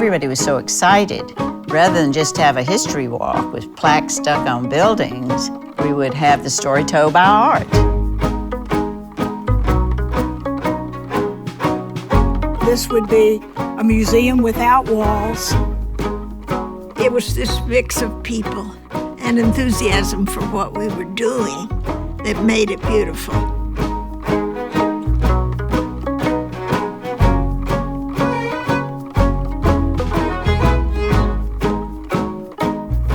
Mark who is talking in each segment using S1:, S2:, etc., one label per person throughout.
S1: everybody was so excited. Rather than just have a history walk with plaques stuck on buildings, we would have the story told by art.
S2: This would be a museum without walls.
S3: It was this mix of people and enthusiasm for what we were doing that made it beautiful.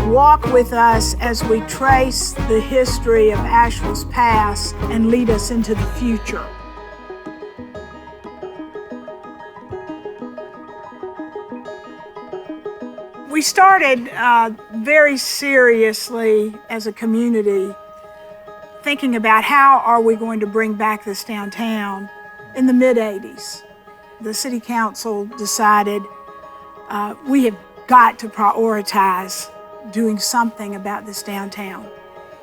S2: Walk with us as we trace the history of Asheville's past and lead us into the future. We started very seriously as a community thinking about how are we going to bring back this downtown in the mid-'80s. The city council decided we have got to prioritize doing something about this downtown.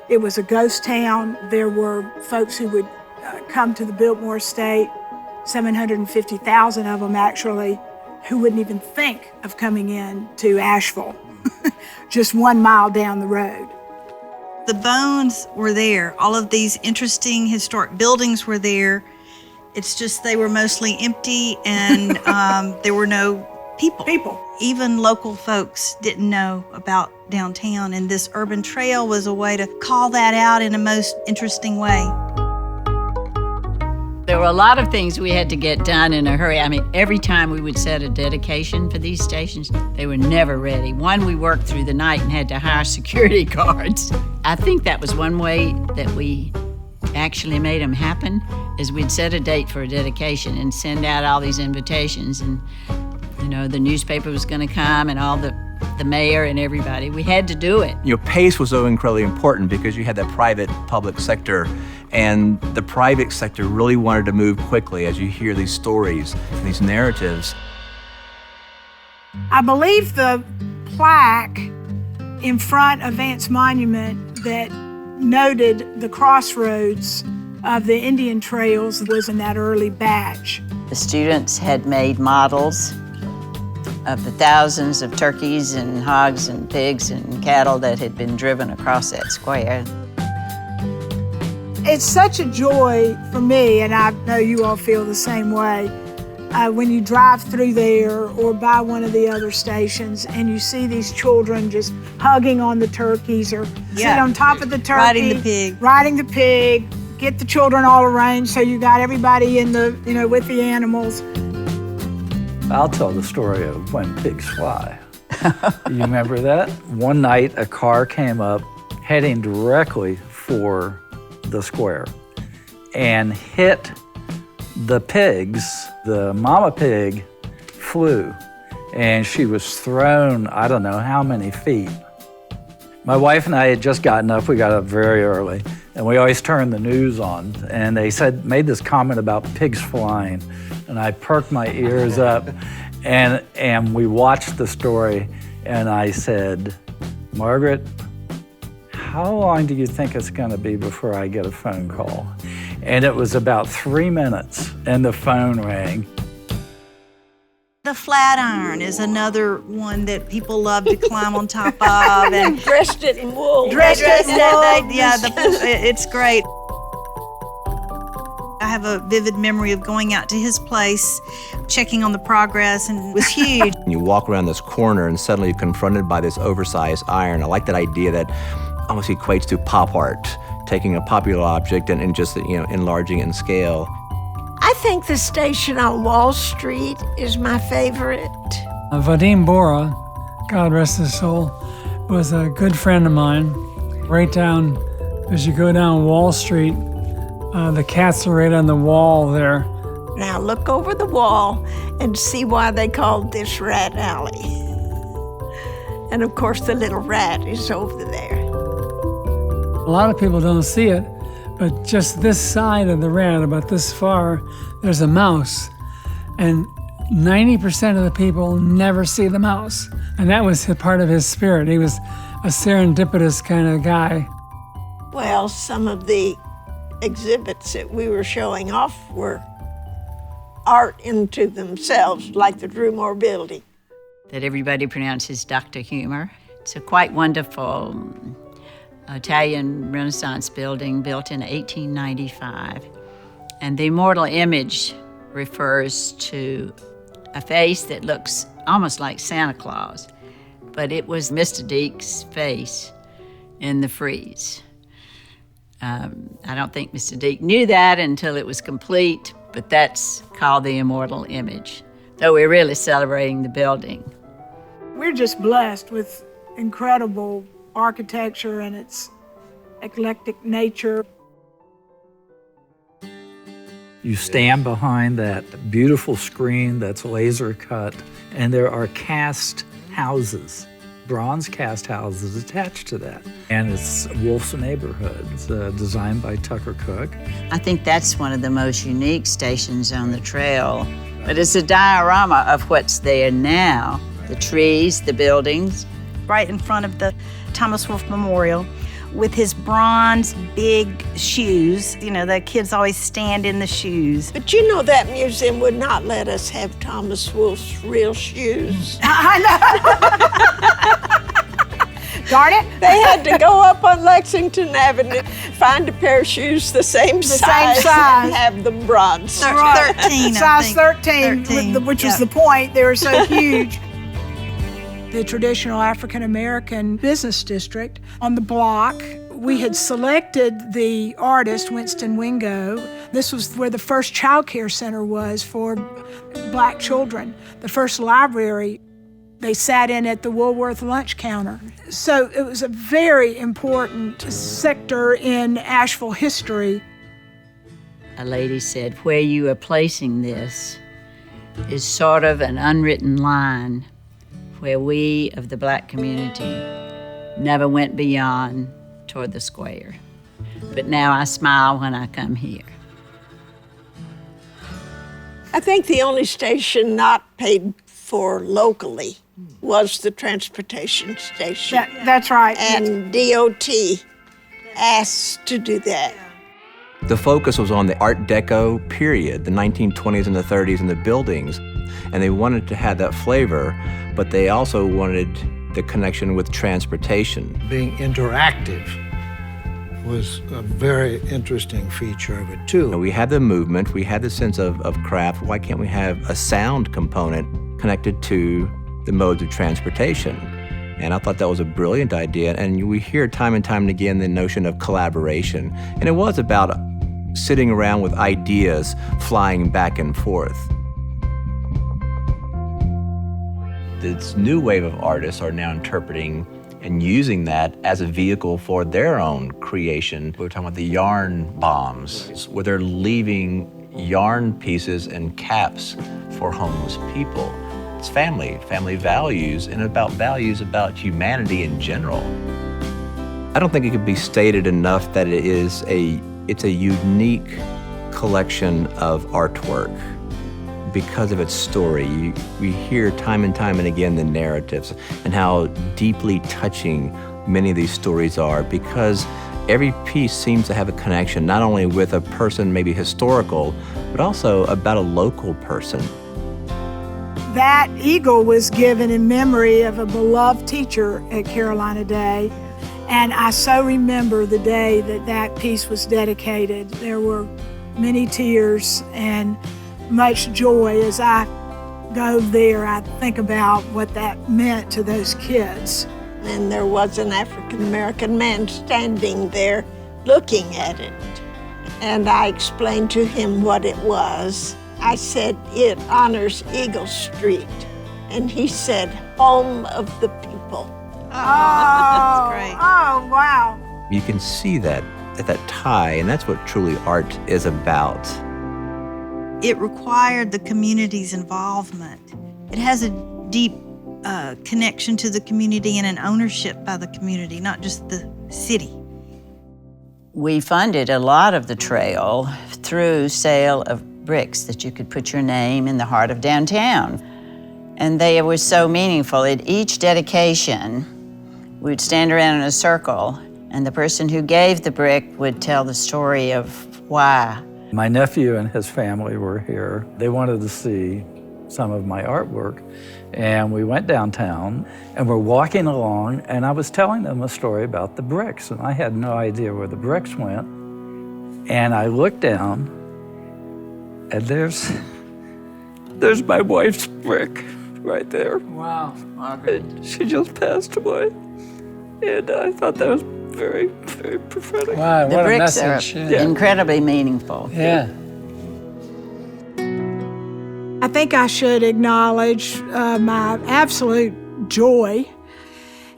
S2: It was a ghost town. There were folks who would come to the Biltmore estate, 750,000 of them actually, who wouldn't even think of coming in to Asheville, just 1 mile down the road.
S4: The bones were there. All of these interesting historic buildings were there. It's just they were mostly empty and there were no people. Even local folks didn't know about downtown, and this urban trail was a way to call that out in a most interesting way.
S1: There were a lot of things we had to get done in a hurry. I mean, every time we would set a dedication for these stations, they were never ready. One, we worked through the night and had to hire security guards. I think that was one way that we actually made them happen, is we'd set a date for a dedication and send out all these invitations, and you know, the newspaper was going to come and all the mayor and everybody. We had to do it.
S5: You know, pace was so incredibly important because you had that private-public sector, and the private sector really wanted to move quickly as you hear these stories and these narratives.
S2: I believe the plaque in front of Vance Monument that noted the crossroads of the Indian trails was in that early batch.
S1: The students had made models of the thousands of turkeys and hogs and pigs and cattle that had been driven across that square.
S2: It's such a joy for me, and I know you all feel the same way, when you drive through there or by one of the other stations and you see these children just hugging on the turkeys or sit on top of the turkey. Riding the pig. Get the children all arranged so you got everybody in the, you know, with the animals.
S6: I'll tell the story of when pigs fly. You remember that? One night, a car came up heading directly for the square and hit the pigs. The mama pig flew, and she was thrown, I don't know how many feet. My wife and I had just gotten up. We got up very early, and we always turned the news on, and they made this comment about pigs flying. And I perked my ears up, and we watched the story, and I said, Margaret, how long do you think it's gonna be before I get a phone call? And it was about 3 minutes, and the phone rang.
S4: The Flatiron is another one that people love to climb on top of. And
S3: Dressed it in wool.
S4: It's great. I have a vivid memory of going out to his place, checking on the progress, and it was huge.
S5: You walk around this corner and suddenly you're confronted by this oversized iron. I like that idea that almost equates to pop art, taking a popular object and just, you know, enlarging it in scale.
S3: I think the station on Wall Street is my favorite.
S7: Vadim Bora, God rest his soul, was a good friend of mine. Right down, as you go down Wall Street, the cats are right on the wall there.
S3: Now look over the wall and see why they called this rat alley. And of course the little rat is over there.
S7: A lot of people don't see it, but just this side of the rat, about this far, there's a mouse. And 90% of the people never see the mouse. And that was part of his spirit. He was a serendipitous kind of guy.
S3: Well, some of the exhibits that we were showing off were art into themselves, like the Drumore building.
S1: that everybody pronounces Dr. Humor. It's a quite wonderful Italian Renaissance building built in 1895. And the immortal image refers to a face that looks almost like Santa Claus, but it was Mr. Deke's face in the frieze. I don't think Mr. Deke knew that until it was complete, but that's called the immortal image, though we're really celebrating the building.
S2: We're just blessed with incredible architecture and its eclectic nature.
S6: You stand behind that beautiful screen that's laser cut, and there are cast houses, bronze cast houses attached to that. And it's Wolfson Neighborhood. It's designed by Tucker Cook.
S1: I think that's one of the most unique stations on the trail. But it's a diorama of what's there now. The trees, the buildings.
S8: Right in front of the Thomas Wolfe Memorial with his bronze big shoes. You know, the kids always stand in the shoes.
S3: But you know that museum would not let us have Thomas Wolfe's real shoes.
S2: I know. Darn it.
S3: They had to go up on Lexington Avenue, find a pair of shoes the same size, and have them bronze.
S4: 13, I
S2: Size
S4: think.
S2: 13, which was the point. They were so huge. The traditional African-American business district on the block. We had selected the artist, Winston Wingo. This was where the first child care center was for Black children, the first library. They sat in at the Woolworth lunch counter. So it was a very important sector in Asheville history.
S1: A lady said, where you are placing this is sort of an unwritten line where we of the Black community never went beyond toward the square. But now I smile when I come here.
S3: I think the only station not paid for locally was the transportation station.
S2: That's right.
S3: And DOT asked to do that.
S5: The focus was on the Art Deco period, the 1920s and the 30s and the buildings. And they wanted to have that flavor, but they also wanted the connection with transportation.
S9: Being interactive was a very interesting feature of it, too.
S5: We had the movement, we had the sense of craft. Why can't we have a sound component connected to the modes of transportation? And I thought that was a brilliant idea. And we hear time and time again the notion of collaboration. And it was about sitting around with ideas flying back and forth. This new wave of artists are now interpreting and using that as a vehicle for their own creation. We were talking about the yarn bombs, where they're leaving yarn pieces and caps for homeless people. It's family values, and about values about humanity in general. I don't think it could be stated enough that it's a unique collection of artwork. Because of its story, we hear time and time and again the narratives and how deeply touching many of these stories are, because every piece seems to have a connection not only with a person maybe historical, but also about a local person.
S2: That eagle was given in memory of a beloved teacher at Carolina Day, and I so remember the day that piece was dedicated. There were many tears and much joy. As I go there, I think about what that meant to those kids.
S3: And there was an African-American man standing there looking at it. And I explained to him what it was. I said, it honors Eagle Street. And he said, home of the people.
S2: Oh,
S4: that's great.
S2: Oh, wow.
S5: You can see that tie, and that's what truly art is about.
S4: It required the community's involvement. It has a deep connection to the community and an ownership by the community, not just the city.
S1: We funded a lot of the trail through sale of bricks that you could put your name in the heart of downtown. And they were so meaningful. At each dedication, we'd stand around in a circle, and the person who gave the brick would tell the story of why.
S6: My nephew and his family were here. They wanted to see some of my artwork. And we went downtown and we're walking along, and I was telling them a story about the bricks, and I had no idea where the bricks went. And I looked down, and there's my wife's brick right there.
S1: Wow, Margaret.
S6: And she just passed away. And I thought that was very, very prophetic.
S7: Wow,
S1: The
S7: what a
S1: bricks
S7: message.
S1: are
S7: Yeah.
S1: incredibly meaningful.
S7: Yeah.
S2: I think I should acknowledge my absolute joy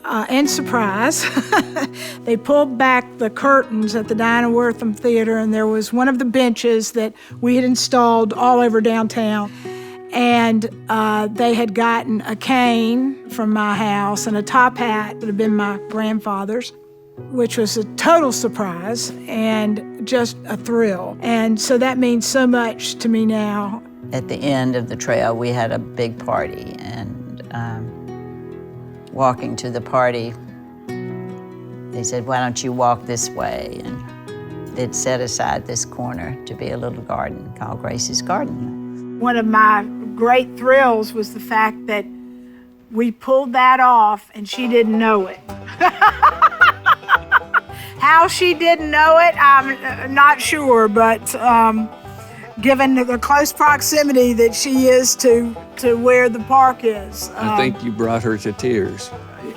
S2: and surprise. They pulled back the curtains at the Dinah Wortham Theater, and there was one of the benches that we had installed all over downtown. And they had gotten a cane from my house and a top hat that had been my grandfather's, which was a total surprise and just a thrill. And so that means so much to me now.
S1: At the end of the trail, we had a big party, and walking to the party, they said, "Why don't you walk this way?" And they'd set aside this corner to be a little garden called Gracie's Garden.
S2: One of my great thrills was the fact that we pulled that off and she didn't know it. How she didn't know it, I'm not sure, but given the close proximity that she is to where the park is.
S10: I think you brought her to tears.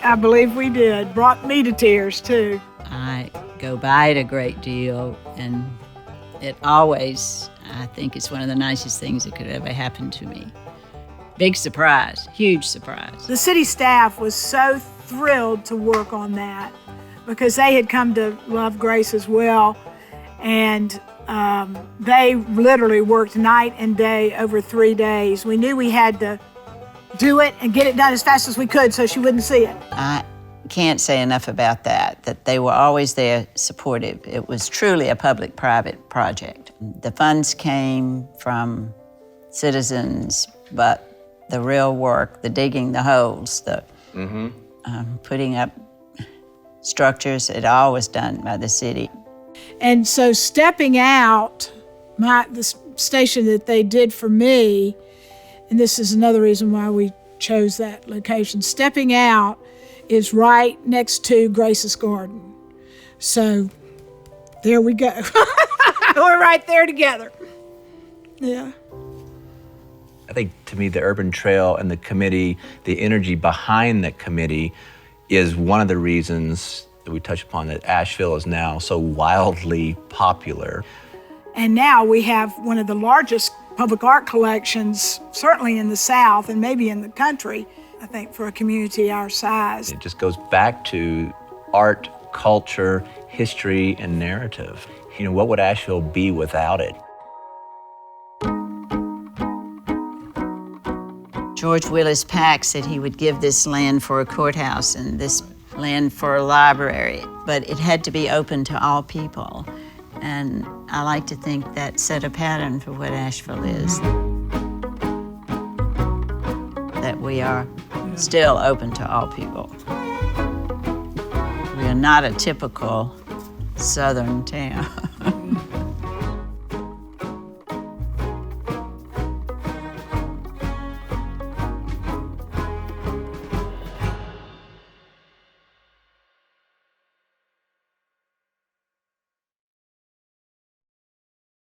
S2: I believe we did. Brought me to tears, too.
S1: I go by it a great deal, and it always, I think it's one of the nicest things that could ever happen to me. Big surprise, huge surprise.
S2: The city staff was so thrilled to work on that because they had come to love Grace as well, and they literally worked night and day over 3 days. We knew we had to do it and get it done as fast as we could so she wouldn't see it.
S1: I can't say enough about that they were always there supportive. It was truly a public-private project. The funds came from citizens, but the real work, the digging the holes, the putting up structures, it all was done by the city.
S2: And so stepping out, the station that they did for me, and this is another reason why we chose that location, stepping out is right next to Grace's Garden. So there we go. We're right there together. Yeah.
S5: I think to me, the Urban Trail and the committee, the energy behind the committee is one of the reasons that we touch upon that Asheville is now so wildly popular.
S2: And now we have one of the largest public art collections, certainly in the South and maybe in the country, I think, for a community our size.
S5: It just goes back to art, culture, history, and narrative. You know, what would Asheville be without it?
S1: George Willis Pack said he would give this land for a courthouse and this land for a library, but it had to be open to all people. And I like to think that set a pattern for what Asheville is. That we are still open to all people. We are not a typical Southern town.